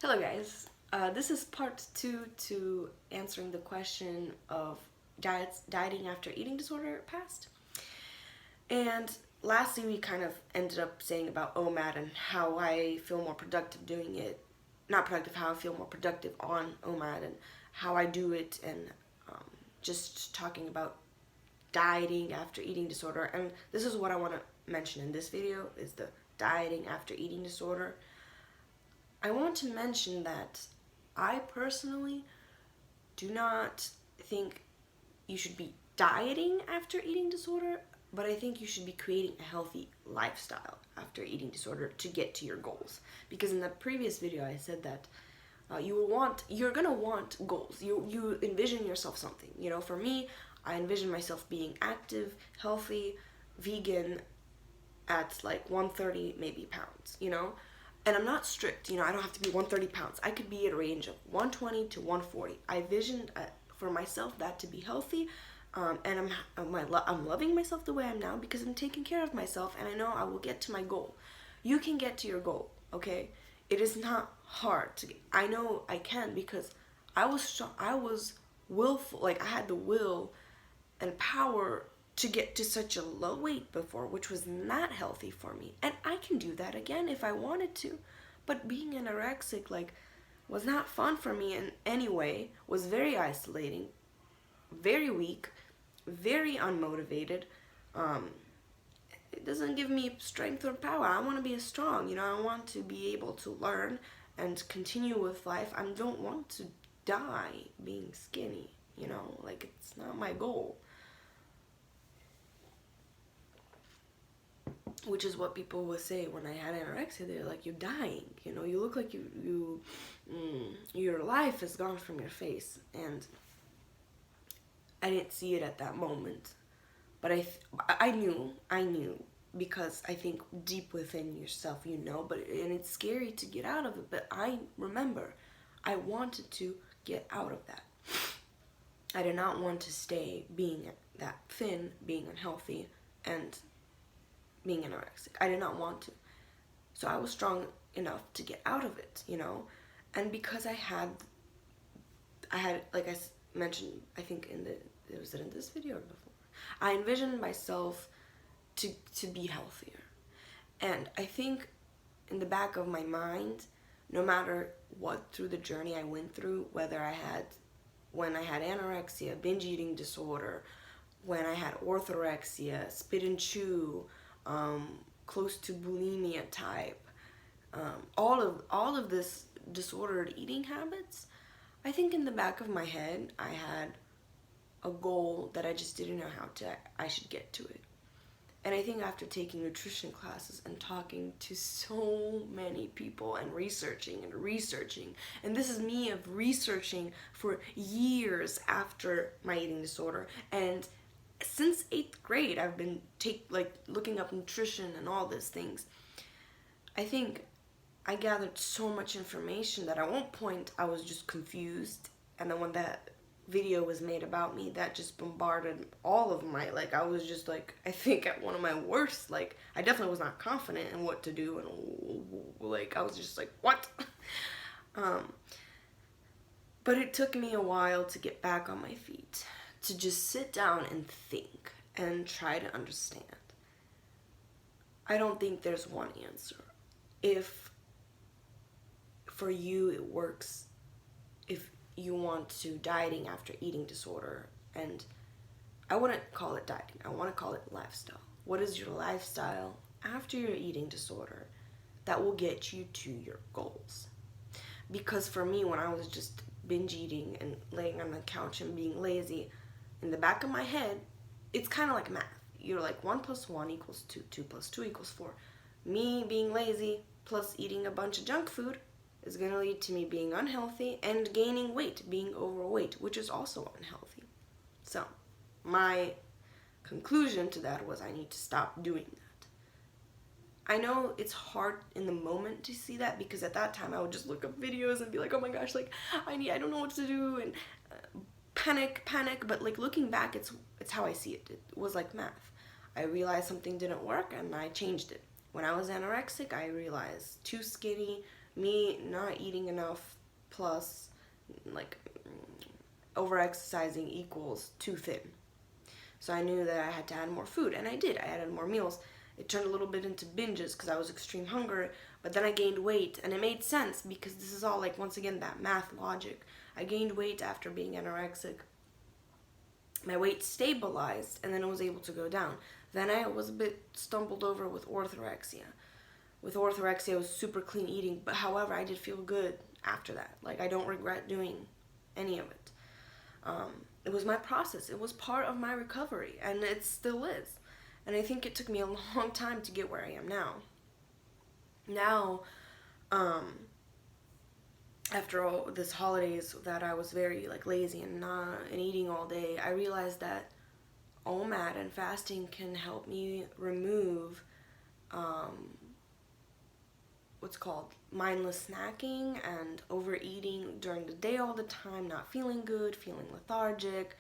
Hello guys, this is part 2 to answering the question of dieting after eating disorder passed. And lastly we kind of ended up saying about OMAD and how I feel more productive doing it. Not productive, how I feel more productive on OMAD and how I do it, and um, just talking about dieting after eating disorder. And this is what I want to mention in this video is the dieting after eating disorder. I want to mention that I personally do not think you should be dieting after eating disorder, but I think you should be creating a healthy lifestyle after eating disorder to get to your goals. Because in the previous video I said that you're gonna want goals. You envision yourself something. You know, for me, I envision myself being active, healthy, vegan, at like 130 maybe pounds, you know? And I'm not strict, you know, I don't have to be 130 pounds. I could be at a range of 120 to 140. I visioned for myself that to be healthy, and I'm loving myself the way I'm now because I'm taking care of myself, and I know I will get to my goal. You can get to your goal, okay? It is not hard to get. I know I can because I was willful, like I had the will and power to get to such a low weight before, which was not healthy for me. And I can do that again if I wanted to. But being anorexic, like, was not fun for me in any way, was very isolating, very weak, very unmotivated. Um, it doesn't give me strength or power. I want to be strong, you know, I want to be able to learn and continue with life. I don't want to die being skinny, you know, like, it's not my goal. Which is what people would say when I had anorexia. They're like, you're dying, you know, you look like your life is gone from your face. And I didn't see it at that moment, but I knew because I think deep within yourself, you know, and it's scary to get out of it. But I remember I wanted to get out of that. I did not want to stay being that thin, being unhealthy, and being anorexic. I did not want to. So I was strong enough to get out of it, you know? And because I had, like I mentioned, I think was it in this video or before? I envisioned myself to be healthier. And I think in the back of my mind, no matter what through the journey I went through, when I had anorexia, binge eating disorder, when I had orthorexia, spit and chew, close to bulimia type, all of this disordered eating habits, I think in the back of my head I had a goal that I just didn't know I should get to it. And I think after taking nutrition classes and talking to so many people and researching, and this is me of researching for years after my eating disorder, and since 8th grade I've been looking up nutrition and all these things. I think I gathered so much information that at one point I was just confused, and then when that video was made about me, that just bombarded all of my, I was just I think at one of my worst, I definitely was not confident in what to do, and I was just what? But it took me a while to get back on my feet, to just sit down and think and try to understand. I don't think there's one answer. If for you it works, if you want to dieting after eating disorder, and I wouldn't call it dieting, I want to call it lifestyle. What is your lifestyle after your eating disorder that will get you to your goals? Because for me, when I was just binge eating and laying on the couch and being lazy, in the back of my head, it's kind of like math. You're like 1 + 1 = 2, 2 + 2 = 4. Me being lazy plus eating a bunch of junk food is going to lead to me being unhealthy and gaining weight, being overweight, which is also unhealthy. So my conclusion to that was I need to stop doing that. I know it's hard in the moment to see that, because at that time I would just look up videos and be like, oh my gosh, I don't know what to do, and panic, but looking back, it's how I see it. It was like math. I realized something didn't work and I changed it. When I was anorexic, I realized too skinny, me not eating enough plus like over exercising equals too thin. So I knew that I had to add more food, and I did. I added more meals. It turned a little bit into binges because I was extreme hunger, but then I gained weight, and it made sense because this is all like, once again, that math logic. I gained weight after being anorexic. My weight stabilized, and then I was able to go down. Then I was a bit stumbled over with orthorexia. With orthorexia, I was super clean eating, but however, I did feel good after that. Like, I don't regret doing any of it. It was my process. It was part of my recovery, and it still is. And I think it took me a long time to get where I am now. Now, after all this holidays that I was very like lazy and eating all day, I realized that OMAD and fasting can help me remove what's called mindless snacking and overeating during the day all the time, not feeling good, feeling lethargic.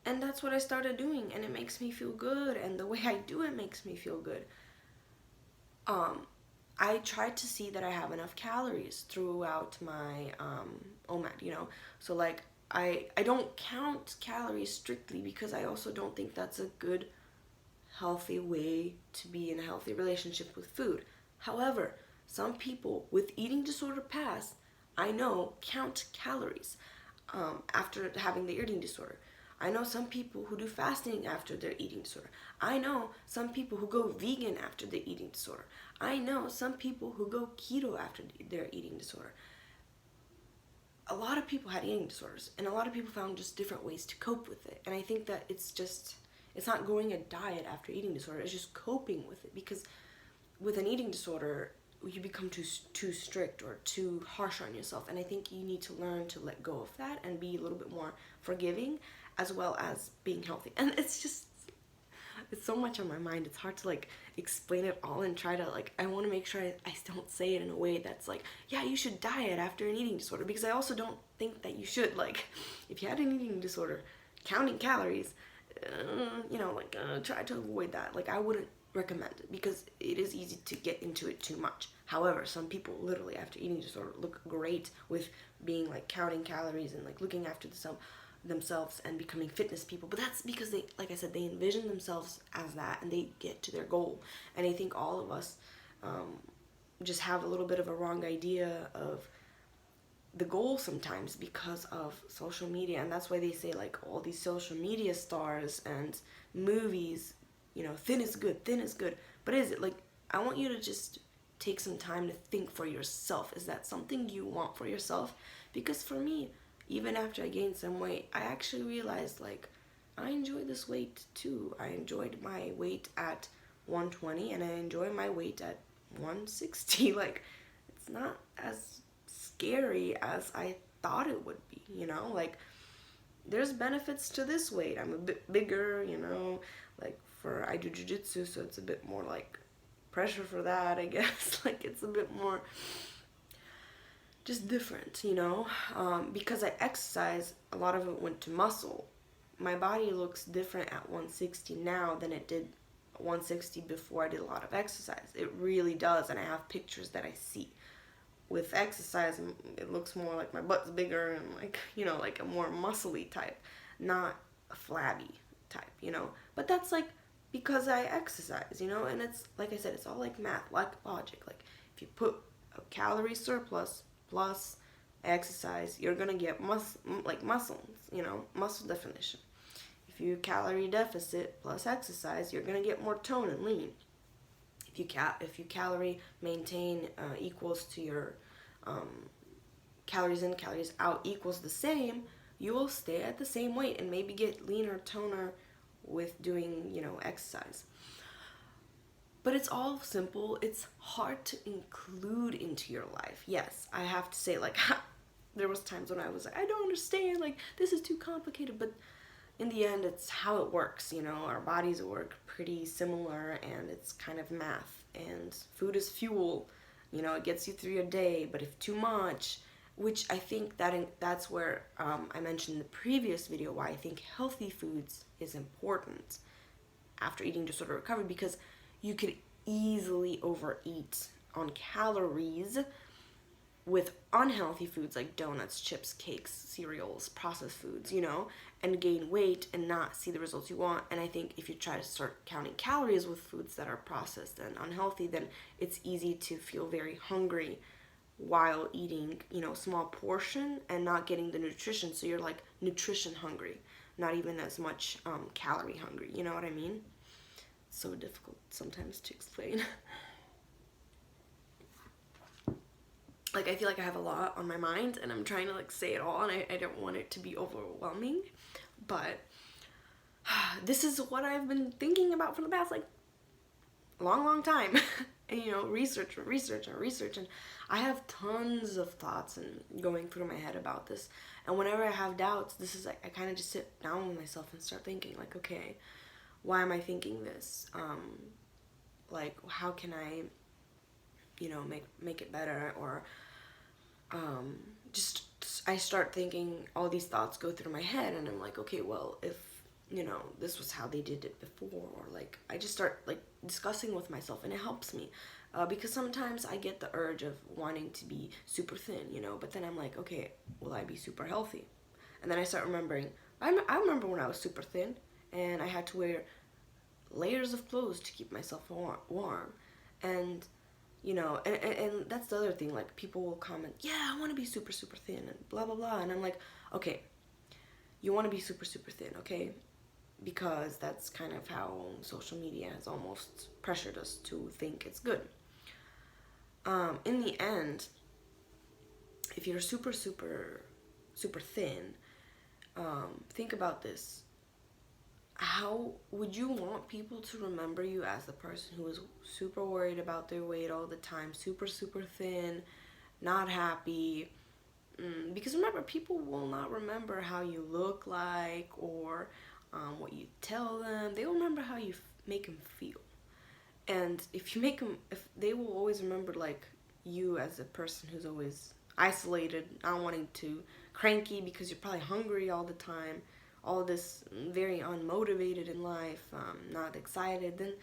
And that's what I started doing, and it makes me feel good, and the way I do it makes me feel good. I try to see that I have enough calories throughout my OMAD, So like I don't count calories strictly because I also don't think that's a good, healthy way to be in a healthy relationship with food. However, some people with eating disorder past, I know, count calories after having the eating disorder. I know some people who do fasting after their eating disorder. I know some people who go vegan after their eating disorder. I know some people who go keto after their eating disorder. A lot of people had eating disorders, and a lot of people found just different ways to cope with it. And I think that it's not going a diet after eating disorder, it's just coping with it. Because with an eating disorder, you become too strict or too harsh on yourself. And I think you need to learn to let go of that and be a little bit more forgiving, as well as being healthy. And it's so much on my mind. It's hard to like explain it all and try to like, I want to make sure I don't say it in a way that's like, yeah, you should diet after an eating disorder, because I also don't think that you should. Like, if you had an eating disorder, counting calories, try to avoid that. Like, I wouldn't recommend it because it is easy to get into it too much. However, some people literally after eating disorder look great with being like counting calories and like looking after themselves and becoming fitness people. But that's because they, like I said, they envision themselves as that and they get to their goal. And I think all of us just have a little bit of a wrong idea of the goal sometimes because of social media. And that's why they say like all these social media stars and movies, thin is good, thin is good. But is it? Like, I want you to just take some time to think for yourself. Is that something you want for yourself? Because for me, even after I gained some weight, I actually realized like I enjoy this weight too. I enjoyed my weight at 120 and I enjoy my weight at 160. Like, it's not as scary as I thought it would be, like there's benefits to this weight. I'm a bit bigger, like I do jiu-jitsu, so it's a bit more like pressure for that, I guess. Like, it's a bit more just different, because I exercise, a lot of it went to muscle. My body looks different at 160 now than it did 160 before I did a lot of exercise. It really does, and I have pictures that I see. With exercise, it looks more like my butt's bigger and like, like a more muscly type, not a flabby type, But that's like because I exercise, and it's, like I said, it's all like math, like logic. Like, if you put a calorie surplus plus exercise, you're gonna get muscles, muscle definition. If you calorie deficit plus exercise, you're gonna get more tone and lean. If you calorie maintain equals to your calories in, calories out equals the same, you will stay at the same weight and maybe get leaner, toner with doing, exercise. But it's all simple. It's hard to include into your life. Yes, I have to say, like, there was times when I was like, I don't understand, like, this is too complicated. But in the end, it's how it works, Our bodies work pretty similar, and it's kind of math. And food is fuel, it gets you through your day. But if too much, which I think that's where I mentioned in the previous video why I think healthy foods is important after eating disorder recovery, because you could easily overeat on calories with unhealthy foods like donuts, chips, cakes, cereals, processed foods, and gain weight and not see the results you want. And I think if you try to start counting calories with foods that are processed and unhealthy, then it's easy to feel very hungry while eating, small portion and not getting the nutrition. So you're like nutrition hungry, not even as much calorie hungry. You know what I mean? It's so difficult sometimes to explain. Like, I feel like I have a lot on my mind and I'm trying to like say it all, and I don't want it to be overwhelming, but this is what I've been thinking about for the past like long time. And research, and I have tons of thoughts and going through my head about this. And whenever I have doubts, this is like, I kind of just sit down with myself and start thinking like, okay, why am I thinking this? Like, how can I make it better? Or just I start thinking, all these thoughts go through my head, and I'm like, okay, well, if this was how they did it before, or like I just start like discussing with myself, and it helps me because sometimes I get the urge of wanting to be super thin, but then I'm like, okay, will I be super healthy? And then I start remembering, I remember when I was super thin and I had to wear layers of clothes to keep myself warm. And and that's the other thing, like people will comment, yeah, I want to be super thin and blah blah blah, and I'm like, okay, you want to be super thin, okay, because that's kind of how social media has almost pressured us to think it's good. In the end, if you're super thin, think about this. How would you want people to remember you as the person who is super worried about their weight all the time, super thin, not happy? Because remember, people will not remember how you look like or what you tell them. They will remember how you make them feel. And if they will always remember like you as a person who's always isolated, not wanting to, cranky because you're probably hungry all the time, all this, very unmotivated in life, not excited, then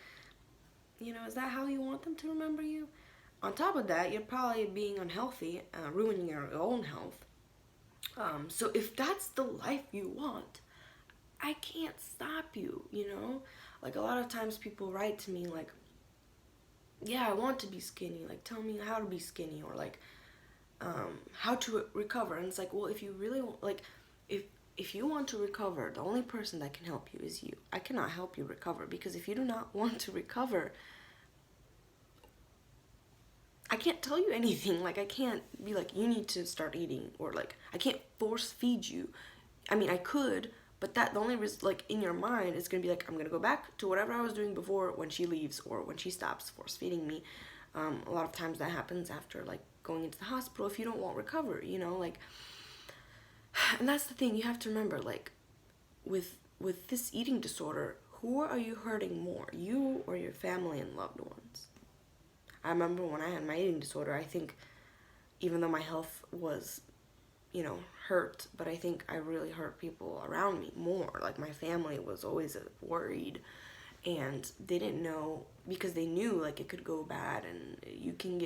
is that how you want them to remember you? On top of that, you're probably being unhealthy, ruining your own health. So if that's the life you want, I can't stop you. Like a lot of times people write to me like, yeah, I want to be skinny, like tell me how to be skinny, or like how to recover. And it's like, well, if you really want, like, if you want to recover, the only person that can help you is you. I cannot help you recover, because if you do not want to recover, I can't tell you anything. Like, I can't be like, you need to start eating, or like, I can't force feed you. I mean, I could, but that the only reason, like, in your mind, it's gonna be like, I'm gonna go back to whatever I was doing before when she leaves, or when she stops force feeding me. A lot of times that happens after like going into the hospital if you don't want recovery, like. And that's the thing, you have to remember, like, with this eating disorder, who are you hurting more, you or your family and loved ones? I remember when I had my eating disorder, I think, even though my health was, hurt, but I think I really hurt people around me more. Like, my family was always worried, and they didn't know, because they knew, like, it could go bad, and you could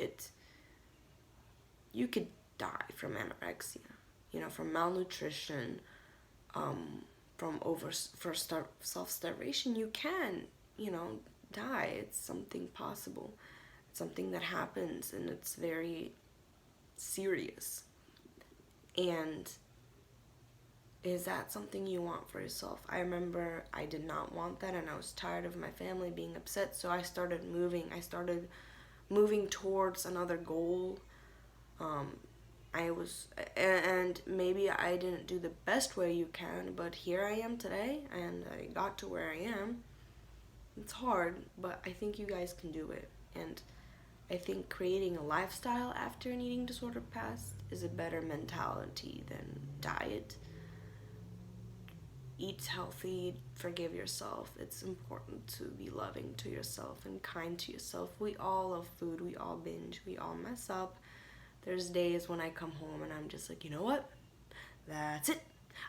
die from anorexia. From malnutrition, from self-starvation, you can, die. It's something possible. It's something that happens, and it's very serious. And is that something you want for yourself? I remember I did not want that, and I was tired of my family being upset, so I started moving. I started moving towards another goal. And maybe I didn't do the best way you can, but here I am today, and I got to where I am. It's hard, but I think you guys can do it. And I think creating a lifestyle after an eating disorder passed is a better mentality than diet. Eat healthy, forgive yourself. It's important to be loving to yourself and kind to yourself. We all love food, we all binge, we all mess up. There's days when I come home and I'm just like, you know what? That's it.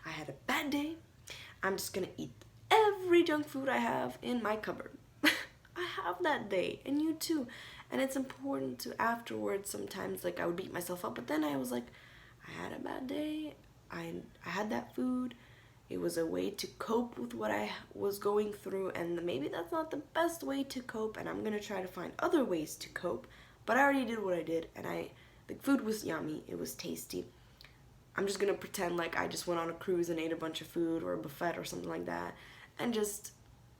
I had a bad day. I'm just gonna eat every junk food I have in my cupboard. I have that day, and you too. And it's important to afterwards, sometimes like I would beat myself up, but then I was like, I had a bad day, I had that food, it was a way to cope with what I was going through, and maybe that's not the best way to cope, and I'm gonna try to find other ways to cope. But I already did what I did, and the food was yummy, it was tasty. I'm just gonna pretend like I just went on a cruise and ate a bunch of food, or a buffet or something like that, and just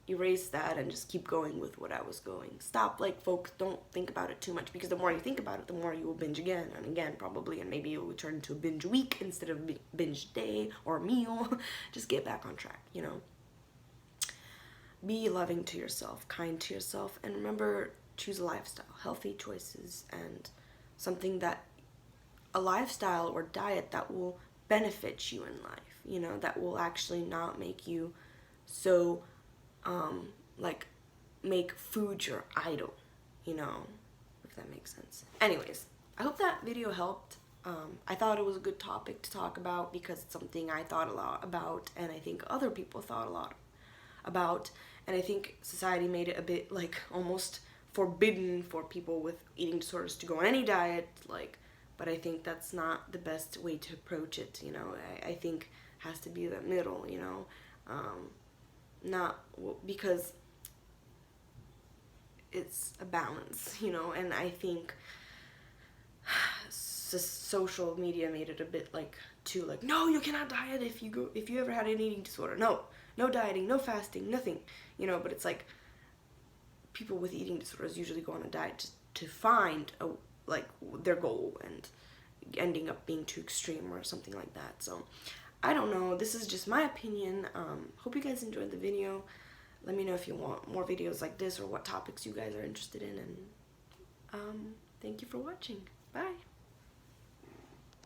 erase that and just keep going with what I was going. Stop, like, folks, don't think about it too much, because the more you think about it, the more you will binge again and again, probably, and maybe it will turn into a binge week instead of a binge day or meal. Just get back on track, you know. Be loving to yourself, kind to yourself, and remember, choose a lifestyle, healthy choices, and something that, a lifestyle or diet that will benefit you in life, you know, that will actually not make you so, like, make food your idol, you know, if that makes sense. Anyways, I hope that video helped. I thought it was a good topic to talk about because it's something I thought a lot about, and I think other people thought a lot about, and I think society made it a bit, like, almost forbidden for people with eating disorders to go on any diet, like, but I think that's not the best way to approach it, you know. I think it has to be the middle, you know, not, because it's a balance, you know, and I think social media made it a bit, like, too, like, no, you cannot diet if you ever had an eating disorder, no dieting, no fasting, nothing, you know. But it's like, people with eating disorders usually go on a diet to find their goal, and ending up being too extreme or something like that. So I don't know, this is just my opinion. Hope you guys enjoyed the video. Let me know if you want more videos like this, or what topics you guys are interested in, and thank you for watching. Bye.